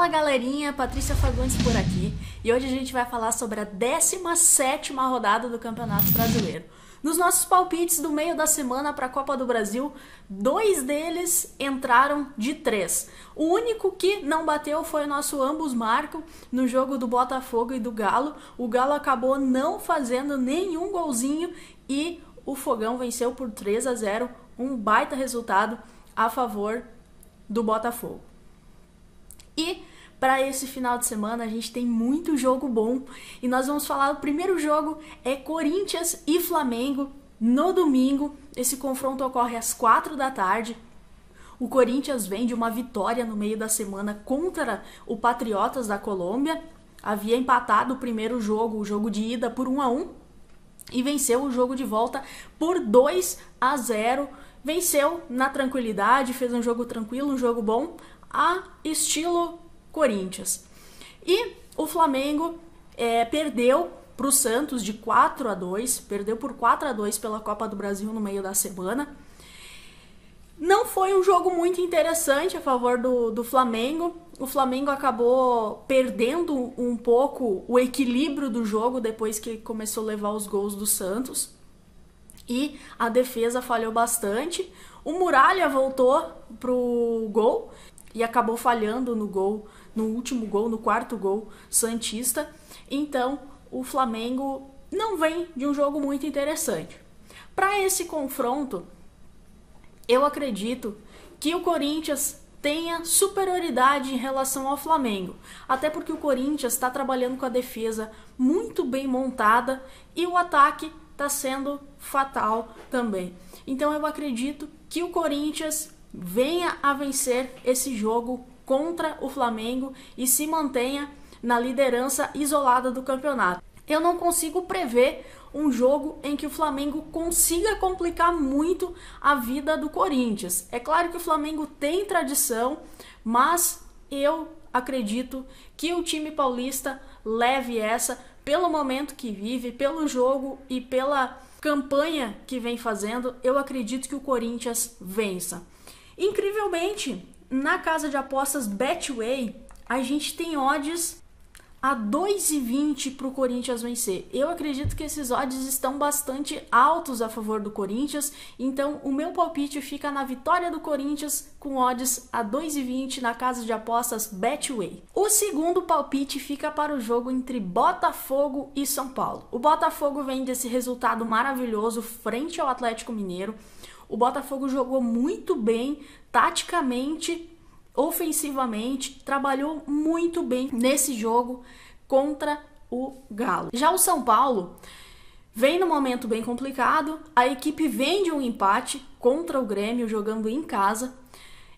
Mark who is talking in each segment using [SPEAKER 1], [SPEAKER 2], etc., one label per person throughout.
[SPEAKER 1] Fala galerinha, Patrícia Fagundes por aqui e hoje a gente vai falar sobre a 17ª rodada do Campeonato Brasileiro. Nos nossos palpites do meio da semana para a Copa do Brasil, 2 deles entraram de 3. O único que não bateu foi o nosso ambos marcam no jogo do Botafogo e do Galo. O Galo acabou não fazendo nenhum golzinho e o Fogão venceu por 3-0, um baita resultado a favor do Botafogo. E para esse final de semana a gente tem muito jogo bom e nós vamos falar, o primeiro jogo é Corinthians e Flamengo no domingo. Esse confronto ocorre às 4 da tarde. O Corinthians vem de uma vitória no meio da semana contra o Patriotas da Colômbia. Havia empatado o primeiro jogo, o jogo de ida, por 1-1 e venceu o jogo de volta por 2-0. Venceu na tranquilidade, fez um jogo tranquilo, um jogo bom, a estilo Corinthians. E o Flamengo perdeu para o Santos de 4-2, perdeu por 4-2 pela Copa do Brasil no meio da semana. Não foi um jogo muito interessante a favor do Flamengo. O Flamengo acabou perdendo um pouco o equilíbrio do jogo depois que começou a levar os gols do Santos. E a defesa falhou bastante. O Muralha voltou pro gol e acabou falhando no gol, no último gol, no quarto gol santista. Então, o Flamengo não vem de um jogo muito interessante. Para esse confronto, eu acredito que o Corinthians tenha superioridade em relação ao Flamengo. Até porque o Corinthians está trabalhando com a defesa muito bem montada e o ataque está sendo fatal também. Então eu acredito que o Corinthians venha a vencer esse jogo contra o Flamengo e se mantenha na liderança isolada do campeonato. Eu não consigo prever um jogo em que o Flamengo consiga complicar muito a vida do Corinthians. É claro que o Flamengo tem tradição, mas eu acredito que o time paulista leve essa pelo momento que vive, pelo jogo e pela campanha que vem fazendo. Eu acredito que o Corinthians vença. Incrivelmente, na casa de apostas Betway, a gente tem odds a 2,20 para o Corinthians vencer. Eu acredito que esses odds estão bastante altos a favor do Corinthians, então o meu palpite fica na vitória do Corinthians com odds a 2,20 na casa de apostas Betway. O segundo palpite fica para o jogo entre Botafogo e São Paulo. O Botafogo vem desse resultado maravilhoso frente ao Atlético Mineiro. O Botafogo jogou muito bem, taticamente, ofensivamente, trabalhou muito bem nesse jogo contra o Galo. Já o São Paulo vem num momento bem complicado, a equipe vem de um empate contra o Grêmio jogando em casa.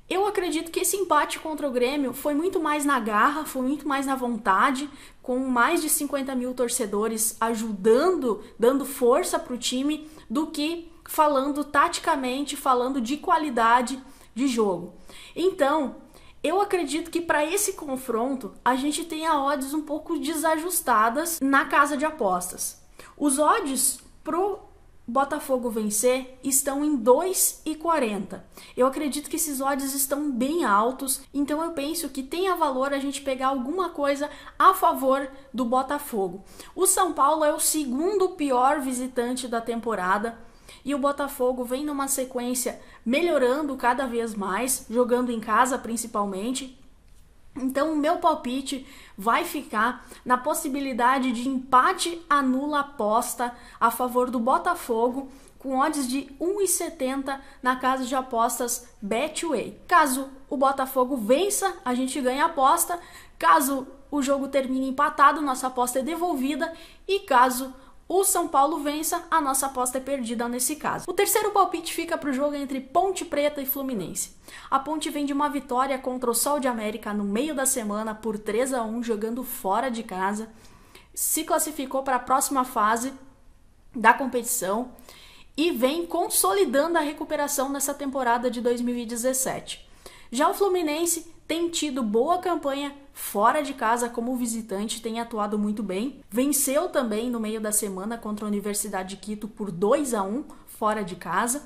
[SPEAKER 1] Eu acredito que esse empate contra o Grêmio foi muito mais na garra, foi muito mais na vontade, com mais de 50 mil torcedores ajudando, dando força para o time, do que falando taticamente, falando de qualidade de jogo. Então, eu acredito que para esse confronto a gente tenha odds um pouco desajustadas na casa de apostas. Os odds pro Botafogo vencer estão em 2,40. Eu acredito que esses odds estão bem altos, então eu penso que tenha valor a gente pegar alguma coisa a favor do Botafogo. O São Paulo é o segundo pior visitante da temporada e o Botafogo vem numa sequência melhorando cada vez mais, jogando em casa principalmente. Então o meu palpite vai ficar na possibilidade de empate anula aposta a favor do Botafogo, com odds de 1,70 na casa de apostas Betway. Caso o Botafogo vença, a gente ganha a aposta. Caso o jogo termine empatado, nossa aposta é devolvida. E caso o São Paulo vença, a nossa aposta é perdida nesse caso. O terceiro palpite fica para o jogo entre Ponte Preta e Fluminense. A Ponte vem de uma vitória contra o Sol de América no meio da semana por 3-1, jogando fora de casa. Se classificou para a próxima fase da competição e vem consolidando a recuperação nessa temporada de 2017. Já o Fluminense tem tido boa campanha fora de casa como visitante, tem atuado muito bem. Venceu também no meio da semana contra a Universidade de Quito por 2-1 fora de casa.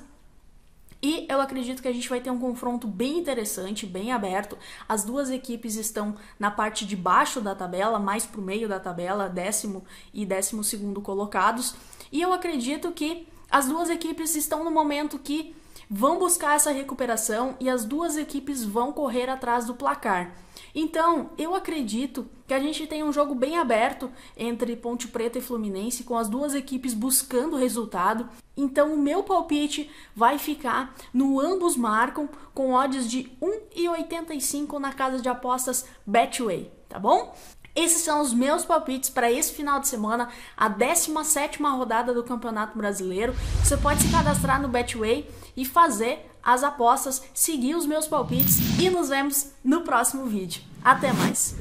[SPEAKER 1] E eu acredito que a gente vai ter um confronto bem interessante, bem aberto. As duas equipes estão na parte de baixo da tabela, mais pro meio da tabela, 10º e 12º colocados. E eu acredito que as duas equipes estão no momento que vão buscar essa recuperação e as duas equipes vão correr atrás do placar. Então, eu acredito que a gente tem um jogo bem aberto entre Ponte Preta e Fluminense, com as duas equipes buscando resultado. Então, o meu palpite vai ficar no ambos marcam, com odds de 1,85 na casa de apostas Betway, tá bom? Esses são os meus palpites para esse final de semana, a 17ª rodada do Campeonato Brasileiro. Você pode se cadastrar no Betway e fazer as apostas, seguir os meus palpites e nos vemos no próximo vídeo. Até mais!